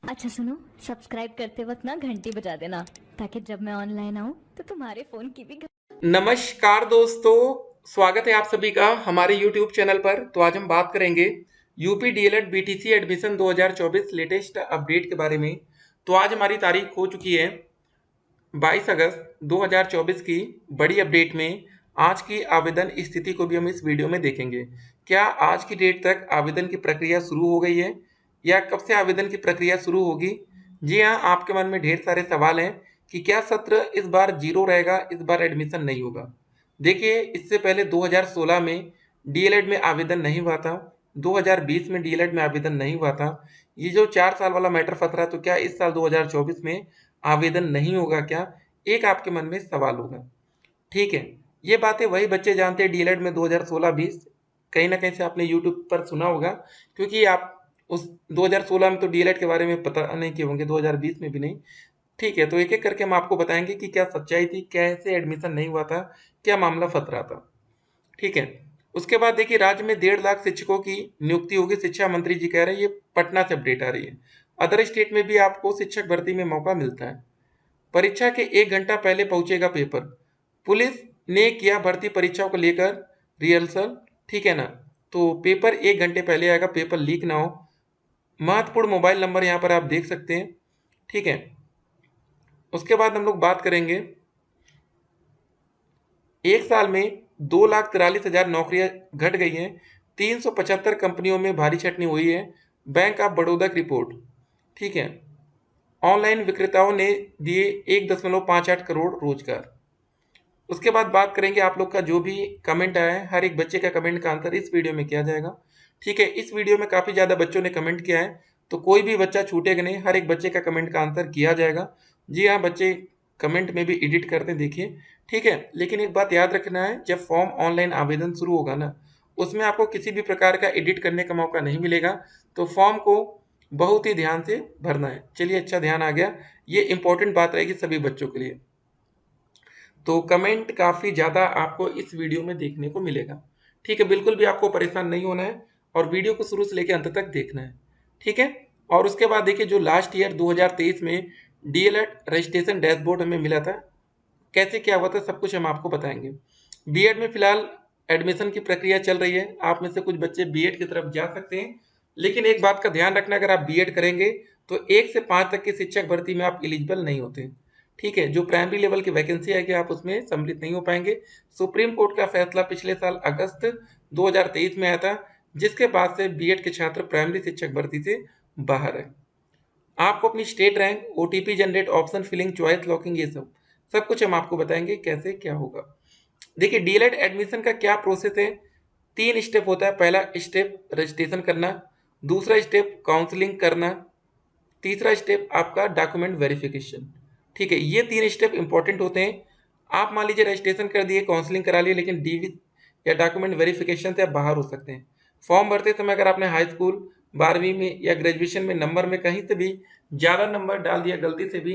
अच्छा सुनो, सब्सक्राइब करते वक्त ना घंटी बजा देना ताकि जब मैं ऑनलाइन आऊँ तो तुम्हारे फोन की भी नमस्कार दोस्तों, स्वागत है आप सभी का हमारे YouTube चैनल पर। तो आज हम बात करेंगे UP DElEd BTC admission 2024 latest update के बारे में। तो आज हमारी तारीख हो चुकी है 22 अगस्त 2024 की। बड़ी अपडेट में आज की आवेदन स्थिति को भी हम इस वीडियो में देखेंगे। क्या आज की डेट तक आवेदन की प्रक्रिया शुरू हो गई है या कब से आवेदन की प्रक्रिया शुरू होगी? जी हाँ, आपके मन में ढेर सारे सवाल हैं कि क्या सत्र इस बार जीरो रहेगा, इस बार एडमिशन नहीं होगा। देखिए, इससे पहले 2016 में डीएलएड में आवेदन नहीं हुआ था, 2020 में डीएलएड में आवेदन नहीं हुआ था। ये जो 4 साल वाला मैटर फंस रहा है, तो क्या इस साल 2024 में आवेदन नहीं होगा क्या? एक आपके मन में सवाल होगा। ठीक है, ये बातें वही बच्चे जानते हैं डीएलएड में 2016-20 कहीं ना कहीं से आपने यूट्यूब पर सुना होगा, क्योंकि आप उस 2016 में तो डीएलएड के बारे में पता नहीं किए होंगे, 2020 में भी नहीं। ठीक है, तो एक एक करके हम आपको बताएंगे कि क्या सच्चाई थी, कैसे एडमिशन नहीं हुआ था, क्या मामला फंस रहा था। ठीक है, उसके बाद देखिए, राज्य में 1.5 लाख शिक्षकों की नियुक्ति होगी, शिक्षा मंत्री जी कह रहे हैं। ये पटना से अपडेट आ रही है। अदर स्टेट में भी आपको शिक्षक भर्ती में मौका मिलता है। परीक्षा के 1 घंटा पहले पहुंचेगा पेपर। पुलिस ने किया भर्ती परीक्षाओं को लेकर रिहर्सल। ठीक है ना, तो पेपर 1 घंटे पहले आएगा, पेपर लीक ना हो। महत्वपूर्ण मोबाइल नंबर यहाँ पर आप देख सकते हैं। ठीक है, उसके बाद हम लोग बात करेंगे, एक साल में 2,43,000 नौकरियां घट गई हैं। 375 कंपनियों में भारी छटनी हुई है। बैंक ऑफ बड़ौदा की रिपोर्ट। ठीक है, ऑनलाइन विक्रेताओं ने दिए 1.58 करोड़ रोजगार। उसके बाद बात करेंगे, आप लोग का जो भी कमेंट आया है, हर एक बच्चे का कमेंट का आंसर इस वीडियो में किया जाएगा। ठीक है, इस वीडियो में काफ़ी ज़्यादा बच्चों ने कमेंट किया है, तो कोई भी बच्चा छूटेगा नहीं, हर एक बच्चे का कमेंट का आंसर किया जाएगा। जी हाँ, बच्चे कमेंट में भी एडिट करते हैं, देखिए। ठीक है, लेकिन एक बात याद रखना है, जब फॉर्म ऑनलाइन आवेदन शुरू होगा ना, उसमें आपको किसी भी प्रकार का एडिट करने का मौका नहीं मिलेगा। तो फॉर्म को बहुत ही ध्यान से भरना है। चलिए, अच्छा ध्यान आ गया, ये इंपॉर्टेंट बात रहेगी सभी बच्चों के लिए। तो कमेंट काफ़ी ज़्यादा आपको इस वीडियो में देखने को मिलेगा। ठीक है, बिल्कुल भी आपको परेशान नहीं होना है और वीडियो को शुरू से लेकर अंत तक देखना है। ठीक है, और उसके बाद देखिए, जो लास्ट ईयर 2023 में डीएलएड रजिस्ट्रेशन डैशबोर्ड हमें मिला था, कैसे क्या हुआ था, सब कुछ हम आपको बताएंगे। बीएड में फिलहाल एडमिशन की प्रक्रिया चल रही है। आप में से कुछ बच्चे बीएड की तरफ जा सकते हैं, लेकिन एक बात का ध्यान रखना, अगर आप बीएड करेंगे तो 1 से 5 तक की शिक्षक भर्ती में आप एलिजिबल नहीं होते। ठीक है, जो प्राइमरी लेवल की वैकेंसी आएगी आप उसमें सम्मिलित नहीं हो पाएंगे। सुप्रीम कोर्ट का फैसला पिछले साल अगस्त 2023 में आया था, जिसके बाद से बीएड के छात्र प्राइमरी शिक्षक भर्ती से बाहर है। आपको अपनी state rank, OTP generate, option filling, choice locking, ये सब सब कुछ हम आपको बताएंगे कैसे क्या होगा। देखिए, डीएलएड एडमिशन का क्या प्रोसेस है। 3 स्टेप होता है। पहला स्टेप रजिस्ट्रेशन करना, दूसरा स्टेप काउंसलिंग करना, तीसरा स्टेप आपका डॉक्यूमेंट वेरिफिकेशन। ठीक है, ये 3 स्टेप इंपॉर्टेंट होते हैं। आप मान लीजिए रजिस्ट्रेशन कर दिए, काउंसलिंग करा लिए, लेकिन डीवी या डॉक्यूमेंट वेरिफिकेशन से आप बाहर हो सकते हैं। फॉर्म भरते समय अगर आपने हाई स्कूल, 12वीं में या ग्रेजुएशन में नंबर में कहीं से भी ज़्यादा नंबर डाल दिया गलती से भी,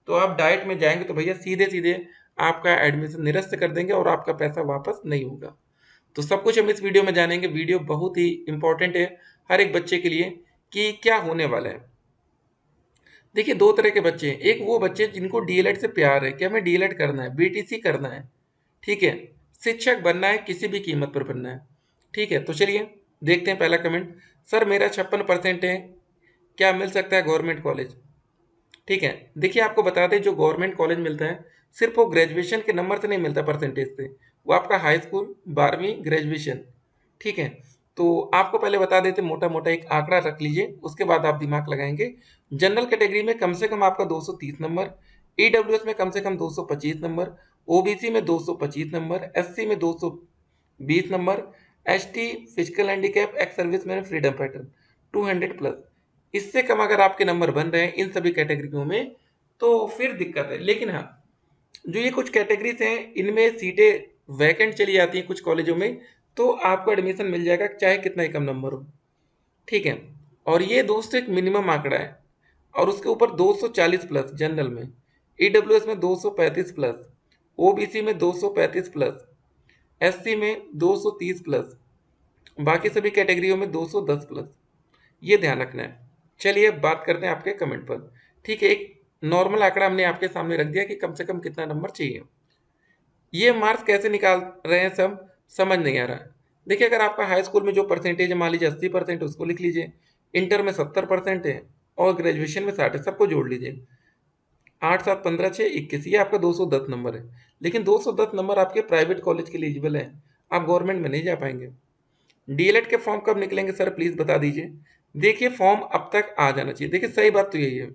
तो आप डाइट में जाएंगे तो भैया सीधे सीधे आपका एडमिशन निरस्त कर देंगे और आपका पैसा वापस नहीं होगा। तो सब कुछ हम इस वीडियो में जानेंगे। वीडियो बहुत ही इंपॉर्टेंट है हर एक बच्चे के लिए कि क्या होने वाला है। देखिए, 2 तरह के बच्चे हैं। एक वो बच्चे जिनको डीएलएड से प्यार है कि हमें डीएलएड करना है, बीटीसी करना है। ठीक है, शिक्षक बनना है, किसी भी कीमत पर बनना है। ठीक है, तो चलिए देखते हैं पहला कमेंट। सर, मेरा 56% है, क्या मिल सकता है गवर्नमेंट कॉलेज? ठीक है, देखिए आपको बता दें, जो गवर्नमेंट कॉलेज मिलता है सिर्फ वो ग्रेजुएशन के नंबर से नहीं मिलता, परसेंटेज से। वो आपका हाई स्कूल, 12वीं, ग्रेजुएशन। ठीक है, तो आपको पहले बता देते, मोटा मोटा एक आंकड़ा रख लीजिए, उसके बाद आप दिमाग लगाएंगे। जनरल कैटेगरी में कम से कम आपका 230 नंबर, ईडब्ल्यूएस में कम से कम 225 नंबर, ओबीसी में 225 नंबर, एससी में 220 number, ST, physical handicap, ex service man, freedom fighter 200 plus. इससे कम अगर आपके नंबर बन रहे हैं इन सभी कैटेगरियों में, तो फिर दिक्कत है। लेकिन हाँ, जो ये कुछ कैटेगरीज हैं, इनमें सीटें वैकेंट चली जाती हैं कुछ कॉलेजों में, तो आपको एडमिशन मिल जाएगा चाहे कितना ही कम नंबर हो। ठीक है, और ये दोस्तों एक मिनिमम आंकड़ा है। और उसके ऊपर 240 प्लस जनरल में, ईडब्ल्यूएस में 235 प्लस, ओबीसी में 235 प्लस, एससी में 230 प्लस, बाकी सभी कैटेगरियों में 210 प्लस। ये ध्यान रखना है। चलिए बात करते हैं आपके कमेंट पर। ठीक है, एक नॉर्मल आंकड़ा हमने आपके सामने रख दिया कि कम से कम कितना नंबर चाहिए। ये मार्क्स कैसे निकाल रहे हैं सब समझ नहीं आ रहा है। देखिए, अगर आपका हाई स्कूल में जो परसेंटेज है मान लीजिए 80% उसको लिख लीजिए, इंटर में 70% है और ग्रेजुएशन में 60 है, सबको जोड़ लीजिए। 8 7 15 6 21, ये आपका 210 नंबर है। लेकिन 210 नंबर आपके प्राइवेट कॉलेज के लिए एलिजिबल है, आप गवर्नमेंट में नहीं जा पाएंगे। डीएलएड के फॉर्म कब निकलेंगे सर, प्लीज बता दीजिए। देखिए, फॉर्म अब तक आ जाना चाहिए। देखिए, सही बात तो यही है।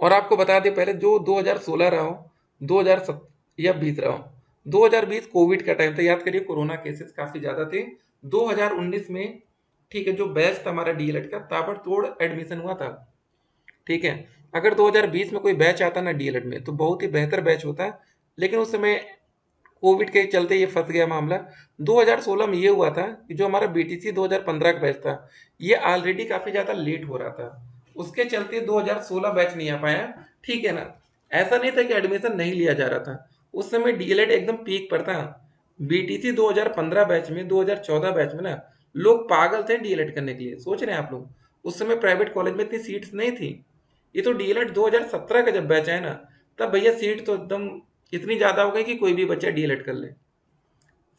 और आपको बता दें पहले, जो 2016 रहा हो, 2007 या 20 रहा हो, 2020 कोविड का टाइम था, याद करिए कोरोना केसेस काफी ज्यादा थे। 2019 में, ठीक है, जो बैच था हमारा डीएलएड का, ताबड़तोड़ एडमिशन हुआ था। ठीक है, अगर 2020 में कोई बैच आता ना डीएलएड में तो बहुत ही बेहतर बैच होता है, लेकिन उस समय कोविड के चलते ये फंस गया मामला। 2016 में ये हुआ था कि जो हमारा बीटीसी 2015 का बैच था, ये ऑलरेडी काफी ज्यादा लेट हो रहा था, उसके चलते 2016 बैच नहीं आ पाया। ठीक है ना, ऐसा नहीं था कि एडमिशन नहीं लिया जा रहा था, उस समय डीएलएड एकदम पीक पर था। बीटीसी 2015 बैच में, 2014 बैच में ना, लोग पागल थे डीएलएड करने के लिए। सोच रहे हैं आप लोग, उस समय प्राइवेट कॉलेज में इतनी सीट्स नहीं थी। ये तो डीएलएड 2017 का जब बैच आया ना, तब भैया सीट तो एकदम इतनी ज़्यादा हो गई कि कोई भी बच्चा डीएलएड कर ले।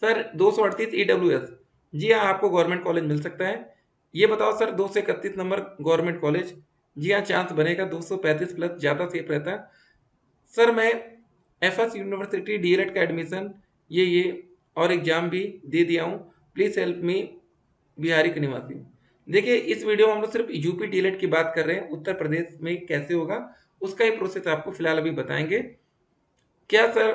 सर 238 ईडब्ल्यूएस, जी हाँ, आपको गवर्नमेंट कॉलेज मिल सकता है। ये बताओ सर, 231 नंबर गवर्नमेंट कॉलेज, जी हाँ, चांस बनेगा। 235 प्लस ज़्यादा सेफ रहता है। सर मैं एफएस यूनिवर्सिटी डीएलएड का एडमिशन ये और एग्जाम भी दे दिया हूँ, प्लीज़ हेल्प मी, बिहारी के निवासी। देखिए, इस वीडियो में हम लोग सिर्फ यूपी डीएलएड की बात कर रहे हैं, उत्तर प्रदेश में कैसे होगा उसका ही प्रोसेस आपको फिलहाल अभी बताएंगे। क्या सर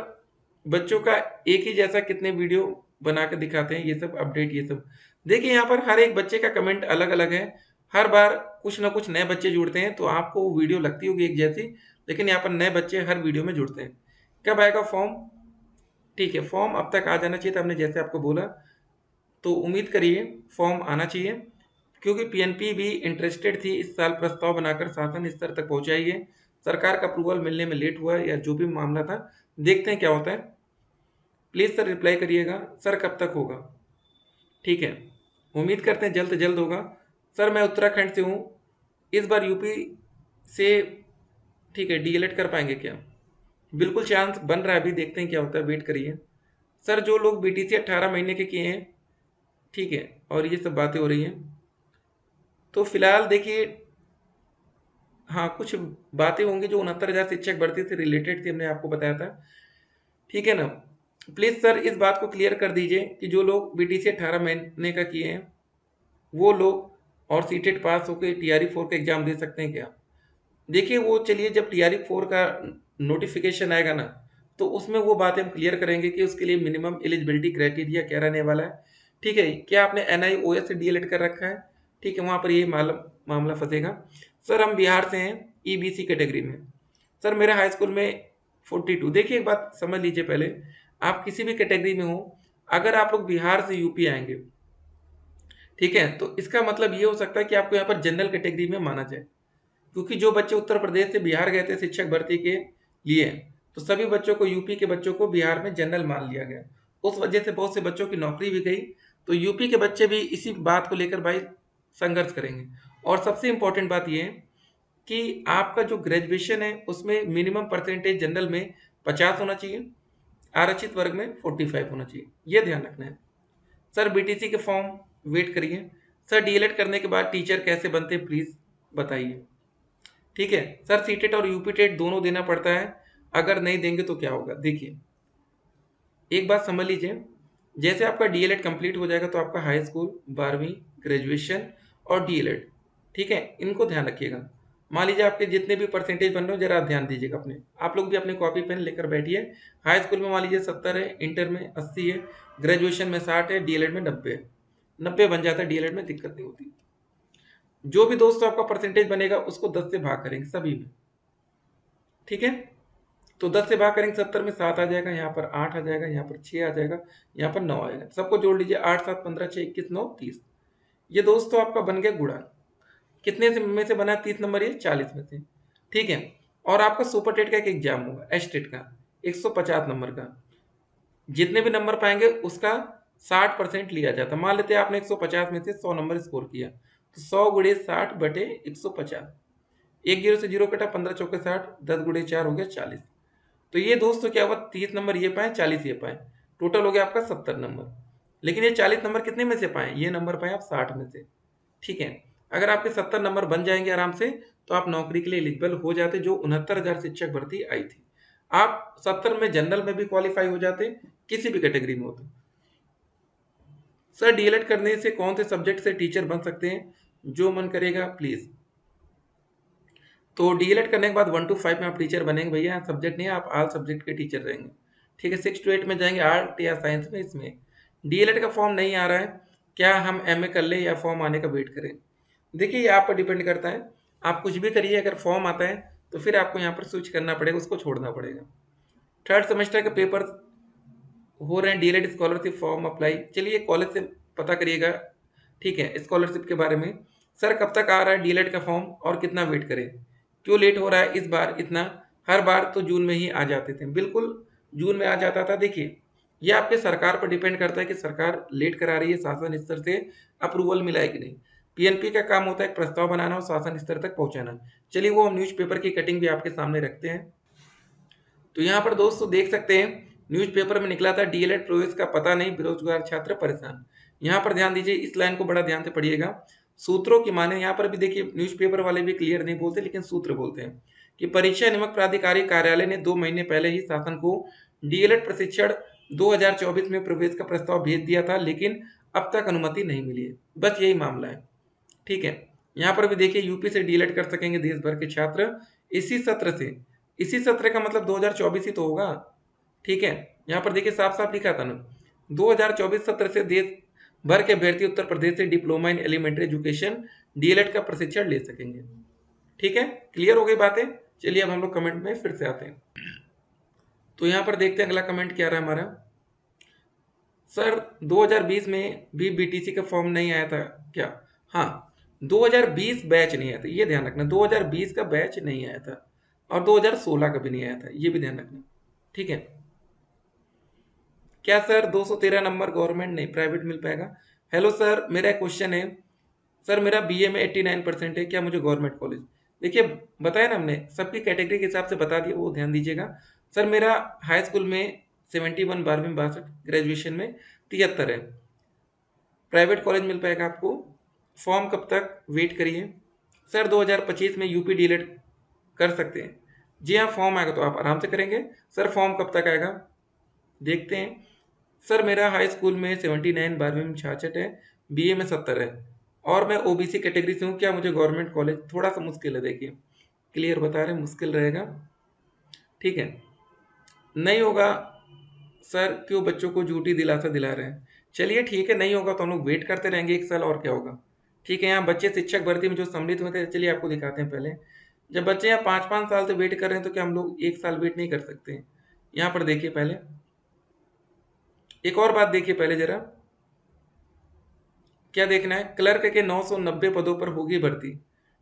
बच्चों का एक ही जैसा कितने वीडियो बना के दिखाते हैं, ये सब अपडेट, ये सब देखिए। यहाँ पर हर एक बच्चे का कमेंट अलग अलग है, हर बार कुछ ना कुछ नए बच्चे जुड़ते हैं, तो आपको वो वीडियो लगती होगी एक जैसी, लेकिन यहाँ पर नए बच्चे हर वीडियो में जुड़ते हैं। कब आएगा फॉर्म? ठीक है, फॉर्म अब तक आ जाना चाहिए था, हमने जैसे आपको बोला, तो उम्मीद करिए फॉर्म आना चाहिए, क्योंकि पीएनपी भी इंटरेस्टेड थी इस साल प्रस्ताव बनाकर शासन स्तर तक पहुंचाई है। सरकार का अप्रूवल मिलने में लेट हुआ है या जो भी मामला था, देखते हैं क्या होता है। प्लीज़ सर रिप्लाई करिएगा, सर कब तक होगा? ठीक है, उम्मीद करते हैं जल्द से जल्द होगा। सर मैं उत्तराखंड से हूँ, इस बार यूपी से, ठीक है, डीएलएड कर पाएंगे क्या? बिल्कुल चांस बन रहा है, अभी देखते हैं क्या होता है, वेट करिए। सर जो लोग बीटीसी 18 महीने के किए हैं, ठीक है, और ये सब बातें हो रही हैं, तो फिलहाल देखिए, हाँ, कुछ बातें होंगी जो 69,000 शिक्षक भर्ती से रिलेटेड थी, हमने आपको बताया था। ठीक है ना, प्लीज़ सर इस बात को क्लियर कर दीजिए कि जो लोग बीटीसी 18 महीने का किए हैं, वो लोग और सीटेट पास होकर टीआरई 4 का एग्जाम दे सकते हैं क्या? देखिए, वो चलिए, जब टीआरई 4 का नोटिफिकेशन आएगा ना, तो उसमें वो बातें हम क्लियर करेंगे कि उसके लिए मिनिमम एलिजिबिलिटी क्राइटेरिया क्या रहने वाला है। ठीक है, क्या आपने एनआईओएस से डीएलएड कर रखा है? ठीक है, वहाँ पर ये मामला फंसेगा। सर हम बिहार से हैं, ईबीसी कैटेगरी में। सर मेरा हाई स्कूल में 42। देखिए, एक बात समझ लीजिए पहले, आप किसी भी कैटेगरी में हो, अगर आप लोग बिहार से यूपी आएंगे, ठीक है, तो इसका मतलब ये हो सकता है कि आपको यहाँ पर जनरल कैटेगरी में माना जाए, क्योंकि जो बच्चे उत्तर प्रदेश से बिहार गए थे शिक्षक भर्ती के लिए, तो सभी बच्चों को, यूपी के बच्चों को बिहार में जनरल मान लिया गया। उस वजह से बहुत से बच्चों की नौकरी भी गई। तो यूपी के बच्चे भी इसी बात को लेकर भाई संघर्ष करेंगे। और सबसे इंपॉर्टेंट बात यह है कि आपका जो ग्रेजुएशन है उसमें मिनिमम परसेंटेज जनरल में 50 होना चाहिए, आरक्षित वर्ग में 45 होना चाहिए, ये ध्यान रखना है। सर बीटीसी के फॉर्म वेट करिए। सर डीएलएड करने के बाद टीचर कैसे बनते हैं, प्लीज़ बताइए। ठीक है सर, सीटेट और यूपीटेट दोनों देना पड़ता है, अगर नहीं देंगे तो क्या होगा? देखिए, एक बात समझ लीजिए, जैसे आपका डीएलएड कंप्लीट हो जाएगा तो आपका हाई स्कूल, 12वीं, ग्रेजुएशन और डीएलएड, ठीक है, इनको ध्यान रखिएगा। मान लीजिए आपके जितने भी परसेंटेज बन रहे हो, जरा ध्यान दीजिएगा अपने, आप लोग भी अपने कॉपी पेन लेकर बैठिए। हाई स्कूल में मान लीजिए 70 है, इंटर में 80 है, ग्रेजुएशन में 60 है, डीएलएड में 90 है। 90 बन जाता है डीएलएड में, दिक्कत नहीं होती। जो भी दोस्तों आपका परसेंटेज बनेगा उसको 10 से भाग करेंगे सभी में, ठीक है। तो 10 से भाग करेंगे, 70 में 7 आ जाएगा, यहाँ पर 8 आ जाएगा, यहाँ पर 6 आ जाएगा, यहाँ पर 9 आएगा। सबको जोड़ लीजिए, 8 7 15 6 21 9 30। ये दोस्तों आपका बन गया गुणा। कितने से में से बना? 30 नंबर, ये 40 में से, ठीक है। और आपका सुपर टेट का एक एग्जाम होगा, एस्टेट का, 150 नंबर का। जितने भी नंबर पाएंगे उसका 60% लिया जाता है। मान लेते हैं आपने 150 में से 100 नंबर स्कोर किया, तो 100 गुणे 60 बटे 150, एक जीरो से जीरो कटा, 15 चौके 60, 10 गुणे 4 हो गया 40। तो ये दोस्तों क्या हुआ, 30 नंबर ये पाए, 40 ये पाए, टोटल हो गया आपका 70 नंबर। लेकिन ये 40 नंबर कितने में से पाए, ये नंबर पाए आप 60 में से। ठीक है, अगर आपके 70 नंबर बन जाएंगे आराम से तो आप नौकरी के लिए एलिजिबल हो जाते, जो 69,000 शिक्षक भर्ती आई थी। आप 70 में जनरल में भी क्वालिफाई हो जाते, किसी भी कैटेगरी में होते। सर डीएलएड करने से कौन से सब्जेक्ट से टीचर बन सकते हैं, जो मन करेगा प्लीज। तो डीएलएड करने के बाद 1 to 5 में आप टीचर बनेंगे भैया, सब्जेक्ट नहीं है, आप ऑल सब्जेक्ट के टीचर रहेंगे। ठीक है, 6 to 8 में जाएंगे आर्ट या साइंस में। इसमें डीएलएड का फॉर्म नहीं आ रहा है, क्या हम एमए कर ले या फॉर्म आने का वेट करें। देखिए ये आप पर डिपेंड करता है, आप कुछ भी करिए, अगर फॉर्म आता है तो फिर आपको यहाँ पर स्विच करना पड़ेगा, उसको छोड़ना पड़ेगा। थर्ड सेमेस्टर के पेपर हो रहे हैं, डीएलएड स्कॉलरशिप फॉर्म अप्लाई, चलिए कॉलेज से पता करिएगा। ठीक है, स्कॉलरशिप के बारे में। सर कब तक आ रहा है डीएलएड का फॉर्म और कितना वेट करें, क्यों लेट हो रहा है इस बार इतना, हर बार तो जून में ही आ जाते थे। बिल्कुल जून में आ जाता था। देखिए ये आपके सरकार पर डिपेंड करता है कि सरकार लेट करा रही है, शासन स्तर से अप्रूवल मिला है कि नहीं। पीएनपी का काम होता है एक प्रस्ताव बनाना और शासन स्तर तक पहुंचाना। चलिए वो हम न्यूज़पेपर की कटिंग भी आपके सामने रखते हैं। तो यहाँ पर दोस्तों देख सकते हैं न्यूज़पेपर में निकला था, डीएलएड प्रवेश का पता नहीं, बेरोजगार छात्र परेशान। यहाँ पर ध्यान दीजिए, इस लाइन को बड़ा ध्यान से पढ़िएगा। सूत्रों की माने, यहाँ पर भी देखिए न्यूज़पेपर वाले भी क्लियर नहीं बोलते, लेकिन सूत्र बोलते हैं कि परीक्षा नियामक प्राधिकारी कार्यालय ने 2 महीने पहले ही शासन को डीएलएड प्रशिक्षण 2024 में प्रवेश का प्रस्ताव भेज दिया था, लेकिन अब तक अनुमति नहीं मिली है। बस यही मामला है। ठीक है, यहाँ पर भी देखिए यूपी से डीएलएड कर सकेंगे देश भर के छात्र इसी सत्र से। इसी सत्र का मतलब 2024 ही तो होगा। ठीक है, यहाँ पर देखिए साफ साफ लिखा था ना, 2024 सत्र से देश भर के अभ्यर्थी उत्तर प्रदेश से diploma in elementary education DElEd का प्रशिक्षण ले सकेंगे। ठीक है, क्लियर हो गई बातें। चलिए अब हम लोग कमेंट में फिर से आते हैं। तो यहाँ पर देखते हैं अगला कमेंट क्या रहा हमारा। सर 2020 में भी बीटीसी का फॉर्म नहीं आया था क्या। हाँ, 2020 बैच नहीं आया था, ये ध्यान रखना, 2020 का बैच नहीं आया था और 2016 का भी नहीं आया था, ये भी ध्यान रखना। ठीक है, क्या सर 213 नंबर गवर्नमेंट नहीं प्राइवेट मिल पाएगा। हेलो सर, मेरा क्वेश्चन है, सर मेरा बीए में 89% है, क्या मुझे गवर्नमेंट कॉलेज। देखिए बताया ना हमने, सबकी कैटेगरी के हिसाब से बता दिया, वो ध्यान दीजिएगा। सर मेरा हाई स्कूल में 71, 12वीं 62, ग्रेजुएशन में 73 है, प्राइवेट कॉलेज मिल पाएगा आपको। फॉर्म कब तक, वेट करिए। सर 2025 में यूपी डीएलएड कर सकते हैं। जी हाँ, फॉर्म आएगा तो आप आराम से करेंगे। सर फॉर्म कब तक आएगा, देखते हैं। सर मेरा हाई स्कूल में 79, 12वीं में 66 है, बीए में 70 है और मैं ओबीसी कैटेगरी से हूँ, क्या मुझे गवर्नमेंट कॉलेज। थोड़ा सा मुश्किल है, देखिए क्लियर बता रहे हैं, मुश्किल रहेगा। ठीक है, नहीं होगा सर, क्यों बच्चों को झूठी दिलासा दिला रहे हैं। चलिए ठीक है, नहीं होगा तो हम लोग वेट करते रहेंगे 1 साल, और क्या होगा। ठीक है, यहाँ बच्चे शिक्षक भर्ती में जो सम्मिलित हुए थे, चलिए आपको दिखाते हैं। पहले जब बच्चे यहाँ 5-5 साल से वेट कर रहे हैं, तो क्या हम लोग 1 साल वेट नहीं कर सकते हैं। यहाँ पर देखिए पहले एक और बात देखिए, पहले जरा क्या देखना है, क्लर्क के 990 पदों पर होगी भर्ती।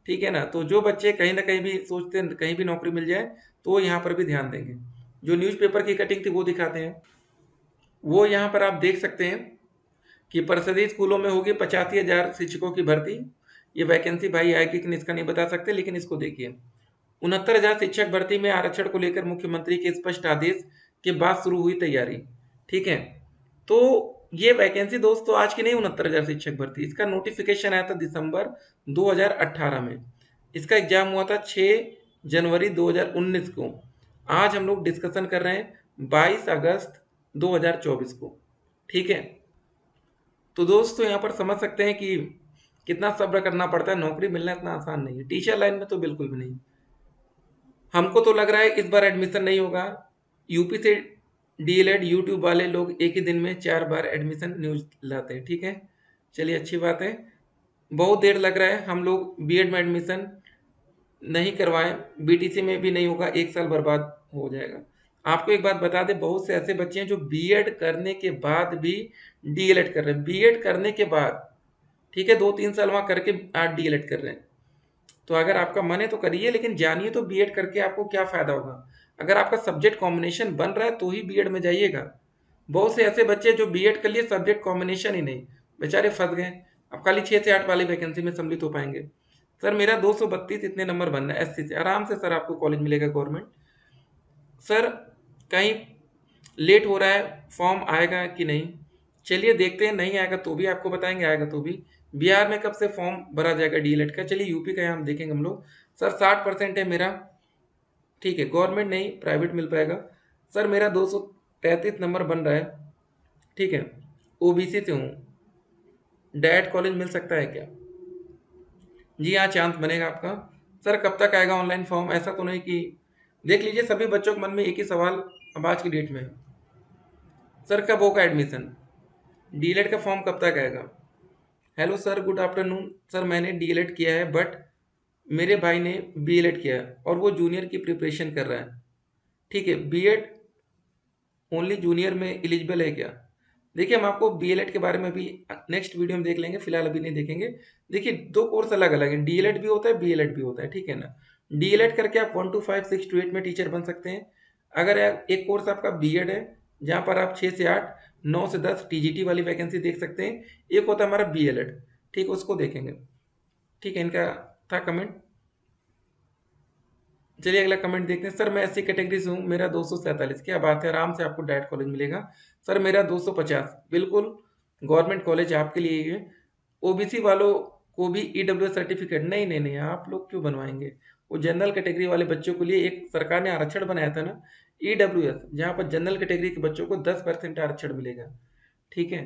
ठीक है ना, तो जो बच्चे कहीं ना कहीं भी सोचते हैं कहीं भी नौकरी मिल जाए, तो वो यहाँ पर भी ध्यान देंगे। जो न्यूज़पेपर की कटिंग थी वो दिखाते हैं। वो यहाँ पर आप देख सकते हैं कि परिषदीय स्कूलों में होगी 85,000 शिक्षकों की भर्ती। ये वैकेंसी भाई आएगी कि नहीं इसका नहीं बता सकते, लेकिन इसको देखिए 69,000 शिक्षक भर्ती में आरक्षण को लेकर मुख्यमंत्री के स्पष्ट आदेश के बाद शुरू हुई तैयारी। ठीक है, तो ये वैकेंसी दोस्तों आज की नहीं, 69,000 शिक्षक भर्ती, इसका नोटिफिकेशन आया था दिसंबर 2018 में, इसका एग्जाम हुआ था 6 जनवरी 2019 को। आज हम लोग डिस्कशन कर रहे हैं 22 अगस्त 2024 को। ठीक है, तो दोस्तों यहाँ पर समझ सकते हैं कि कितना सब्र करना पड़ता है, नौकरी मिलना इतना आसान नहीं है। टीचर लाइन में तो बिल्कुल भी नहीं। हमको तो लग रहा है इस बार एडमिशन नहीं होगा। यूपी से डीएलएड यूट्यूब वाले लोग एक ही दिन में 4 बार एडमिशन न्यूज लाते हैं। ठीक है, चलिए अच्छी बात है। बहुत देर लग रहा है, हम लोग बीएड में एडमिशन नहीं करवाएं, बीटीसी में भी नहीं होगा, 1 साल बर्बाद हो जाएगा। आपको एक बात बता दें, बहुत से ऐसे बच्चे हैं जो बीएड करने के बाद भी डीएलएड कर रहे हैं, बीएड करने के बाद। ठीक है, 2-3 साल वहाँ करके आज डीएलएड कर रहे हैं। तो अगर आपका मन है तो करिए, लेकिन जानिए तो बीएड करके आपको क्या फ़ायदा होगा। अगर आपका सब्जेक्ट कॉम्बिनेशन बन रहा है तो ही बीएड में जाइएगा। बहुत से ऐसे बच्चे जो बीएड कर लिए, सब्जेक्ट कॉम्बिनेशन ही नहीं, बेचारे फंस गए। आप खाली 6 से 8 वाली वैकेंसी में सम्मिलित हो पाएंगे। सर मेरा 232 इतने नंबर बनना है एससी से, आराम से सर आपको कॉलेज मिलेगा गवर्नमेंट। सर कहीं लेट हो रहा है, फॉर्म आएगा कि नहीं, चलिए देखते हैं, नहीं आएगा तो भी आपको बताएंगे, आएगा तो भी। बिहार में कब से फॉर्म भरा जाएगा डीएलएड का, चलिए यूपी का यहाँ देखेंगे हम लोग। सर 60% है मेरा, ठीक है, गवर्नमेंट नहीं प्राइवेट मिल पाएगा। सर मेरा 233 नंबर बन रहा है, ठीक है, ओबीसी से हूँ, डायट कॉलेज मिल सकता है क्या? जी हाँ, चांस बनेगा आपका। सर कब तक आएगा ऑनलाइन फॉर्म, ऐसा तो नहीं कि, देख लीजिए सभी बच्चों के मन में एक ही सवाल अब आज की डेट में है, सर कब होगा एडमिशन, डीएलएड का फॉर्म कब तक आएगा? Hello sir, good afternoon. Sir मैंने डीएलएड किया है बट मेरे भाई ने बीएलएड किया है और वो जूनियर की प्रिपरेशन कर रहा है, ठीक है, बीएड ओनली जूनियर में एलिजिबल है क्या? देखिए हम आपको बीएलएड के बारे में भी नेक्स्ट वीडियो में देख लेंगे, फिलहाल अभी नहीं देखेंगे। देखिए दो कोर्स अलग अलग है, डीएलएड भी होता है, बीएलएड भी होता है, ठीक है ना। डीएलएड करके आप 1 to 5 6 to 8 में टीचर बन सकते हैं। अगर एक कोर्स आपका बीएड है जहाँ पर आप 6 से 8 9 से 10 टीजीटी वाली वैकेंसी देख सकते हैं। एक होता है हमारा बीएलएड, ठीक, उसको देखेंगे, ठीक है। इनका था कमेंट, चलिए अगला कमेंट देखते हैं। सर मैं एससी कैटेगरी से हूँ, मेरा 247, क्या बात है, आराम से आपको डायरेक्ट कॉलेज मिलेगा। सर मेरा 250, बिल्कुल गवर्नमेंट कॉलेज आपके लिए ही है। ओबीसी वालों को भी ईडब्ल्यूएस सर्टिफिकेट, नहीं नहीं नहीं, आप लोग क्यों बनवाएंगे, वो जनरल कैटेगरी वाले बच्चों के लिए एक सरकार ने आरक्षण बनाया था ना, ईडब्ल्यूएस, जहाँ पर जनरल कैटेगरी के बच्चों को 10% आरक्षण मिलेगा, ठीक है।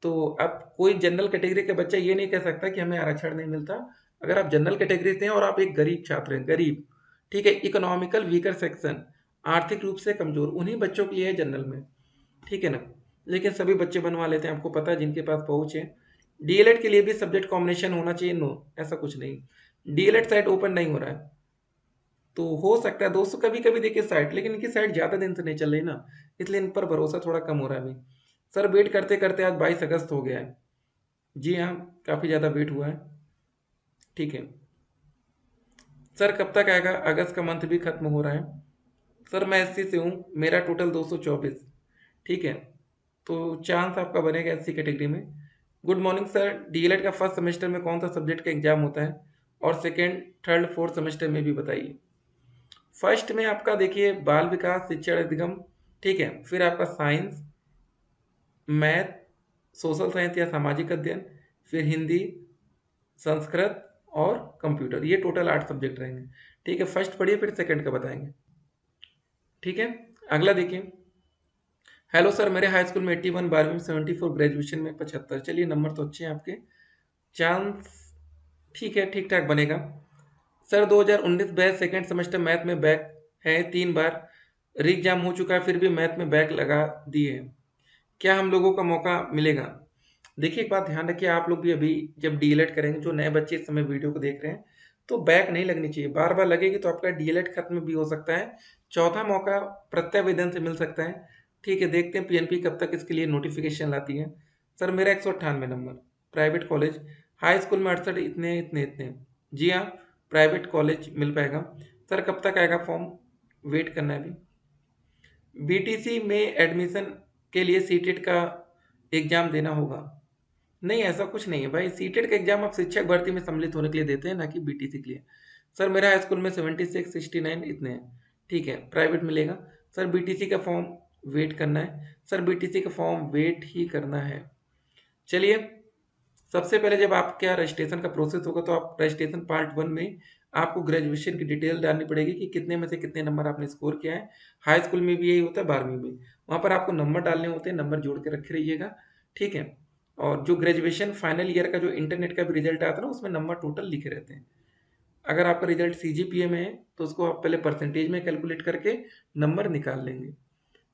तो अब कोई जनरल कैटेगरी का बच्चा ये नहीं कह सकता कि हमें आरक्षण नहीं मिलता। अगर आप जनरल कैटेगरी से हैं और आप एक गरीब छात्र हैं, गरीब, ठीक है, इकोनॉमिकल वीकर सेक्शन, आर्थिक रूप से कमजोर, उन्हीं बच्चों के लिए है जनरल में, ठीक है ना। लेकिन सभी बच्चे बनवा लेते हैं, आपको पता है जिनके पास पहुंच है। डीएलएड के लिए भी सब्जेक्ट कॉम्बिनेशन होना चाहिए, नो ऐसा कुछ नहीं, डीएलएड साइट ओपन नहीं हो रहा है, तो हो सकता है दोस्तों कभी कभी देखिए साइट, लेकिन इनकी साइट ज़्यादा दिन से नहीं चल रही ना, इसलिए इन पर भरोसा थोड़ा कम हो रहा है अभी। सर वेट करते करते आज 22 अगस्त हो गया है, जी हाँ, काफ़ी ज़्यादा वेट हुआ है, ठीक है। सर कब तक आएगा, अगस्त का मंथ भी खत्म हो रहा है। सर मैं एससी से हूँ, मेरा टोटल 224, ठीक है, तो चांस आपका बनेगा एससी कैटेगरी में। गुड मॉर्निंग सर, डीएलएड का फर्स्ट सेमेस्टर में कौन सा सब्जेक्ट का एग्जाम होता है और सेकेंड थर्ड फोर्थ सेमेस्टर में भी बताइए। फर्स्ट में आपका देखिए बाल विकास शिक्षण अधिगम, ठीक है, फिर आपका साइंस, मैथ, सोशल साइंस या सामाजिक अध्ययन, फिर हिंदी, संस्कृत और कंप्यूटर, ये टोटल 8 सब्जेक्ट रहेंगे, ठीक है। फर्स्ट पढ़िए फिर सेकंड का बताएंगे, ठीक है। अगला देखिए, हेलो सर मेरे हाई स्कूल में 81, 12वीं में 74, ग्रेजुएशन में 75, चलिए नंबर तो अच्छे हैं आपके, चांस ठीक है, ठीक ठाक बनेगा। Sir 2019 batch second semester math में बैक है, 3 बार री एग्जाम हो चुका है, फिर भी मैथ में बैक लगा दिए, क्या हम लोगों का मौका मिलेगा? देखिए एक बात ध्यान रखिए, आप लोग भी अभी जब डीएलएड करेंगे, जो नए बच्चे इस समय वीडियो को देख रहे हैं, तो बैक नहीं लगनी चाहिए, बार बार लगेगी तो आपका डीएलएड खत्म भी हो सकता है, चौथा मौका प्रत्यावेदन से मिल सकता है, ठीक है। देखते हैं पीएनपी कब तक इसके लिए नोटिफिकेशन लाती है। सर मेरा 198 number, private college, high school में 68, इतने इतने इतने, जी हाँ, प्राइवेट कॉलेज मिल पाएगा। सर कब तक आएगा फॉर्म, वेट करना है अभी। बीटीसी में एडमिशन के लिए सीटेट का एग्जाम देना होगा, नहीं ऐसा कुछ नहीं है भाई, सीटेट का एग्जाम आप शिक्षक भर्ती में सम्मिलित होने के लिए देते हैं, ना कि बीटीसी के लिए। सर मेरा हाई स्कूल में 76 69 इतने हैं, ठीक है, प्राइवेट मिलेगा। सर बीटीसी का फॉर्म वेट करना है, सर बीटीसी का फॉर्म वेट ही करना है। चलिए सबसे पहले जब आपका रजिस्ट्रेशन का प्रोसेस होगा तो आप रजिस्ट्रेशन पार्ट 1 में आपको ग्रेजुएशन की डिटेल डालनी पड़ेगी कि कितने में से कितने नंबर आपने स्कोर किया है। हाई स्कूल में भी यही होता है, 12वीं में, वहाँ पर आपको नंबर डालने होते हैं, नंबर जोड़ के रखे रहिएगा, ठीक है। और जो ग्रेजुएशन फाइनल ईयर का जो इंटरनेट का भी रिजल्ट आता है ना, उसमें नंबर टोटल लिखे रहते हैं। अगर आपका रिजल्ट सीजीपीए में है तो उसको आप पहले परसेंटेज में कैलकुलेट करके नंबर निकाल लेंगे।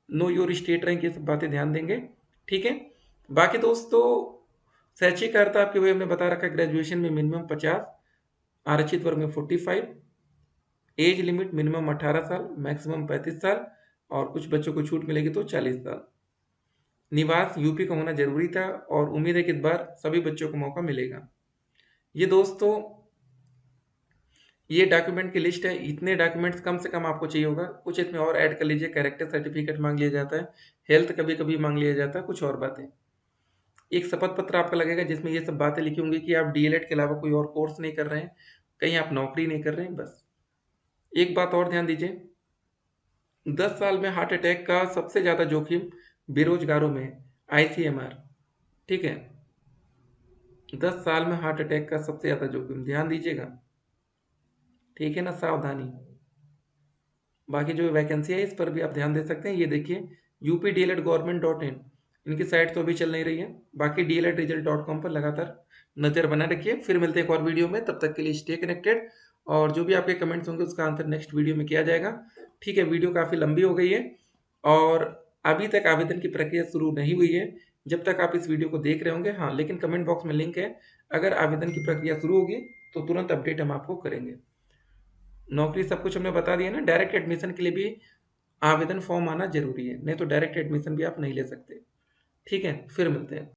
नो योर स्टेट रैंक, ये सब बातें ध्यान देंगे, ठीक है। बाकी दोस्तों शैक्षिक अर्हता आपके वही हमने बता रखा है, ग्रेजुएशन में मिनिमम 50, आरक्षित वर्ग में 45, एज लिमिट मिनिमम 18 साल, मैक्सिमम 35 साल, और कुछ बच्चों को छूट मिलेगी तो 40 साल। निवास यूपी का होना जरूरी था और उम्मीद है कि इस बार सभी बच्चों को मौका मिलेगा। ये दोस्तों ये डॉक्यूमेंट की लिस्ट है, इतने डॉक्यूमेंट्स कम से कम आपको चाहिए होगा, कुछ इसमें और ऐड कर लीजिए, कैरेक्टर सर्टिफिकेट मांग लिया जाता है, हेल्थ कभी कभी मांग लिया जाता है, कुछ और बातें। एक शपथ पत्र आपका लगेगा जिसमें ये सब बातें लिखी होंगी कि आप डीएलएड के अलावा कोई और कोर्स नहीं कर रहे हैं, कहीं आप नौकरी नहीं कर रहे हैं। बस एक बात और ध्यान दीजिए, 10 साल में हार्ट अटैक का सबसे ज़्यादा जोखिम बेरोजगारों में है, आईसीएमआर। ठीक है, 10 साल में हार्ट अटैक का सबसे ज़्यादा जोखिम, ध्यान दीजिएगा। ठीक है ना, सावधानी। बाकी जो वैकेंसी है इस पर भी आप ध्यान दे सकते हैं। ये देखिए updled.government.in, इनकी साइट तो अभी चल नहीं रही है। बाकी dledresult.com पर लगातार नज़र बना रखिए। फिर मिलते हैं एक और वीडियो में, तब तक के लिए स्टे कनेक्टेड। और जो भी आपके कमेंट्स होंगे उसका आंसर नेक्स्ट वीडियो में किया जाएगा। ठीक है, वीडियो काफ़ी लंबी हो गई है और अभी तक आवेदन की प्रक्रिया शुरू नहीं हुई है जब तक आप इस वीडियो को देख रहे होंगे। हाँ, लेकिन कमेंट बॉक्स में लिंक है, अगर आवेदन की प्रक्रिया शुरू होगी तो तुरंत अपडेट हम आपको करेंगे। नौकरी सब कुछ हमने बता दिया ना। डायरेक्ट एडमिशन के लिए भी आवेदन फॉर्म आना जरूरी है, नहीं तो डायरेक्ट एडमिशन भी आप नहीं ले सकते। ठीक है, फिर मिलते हैं।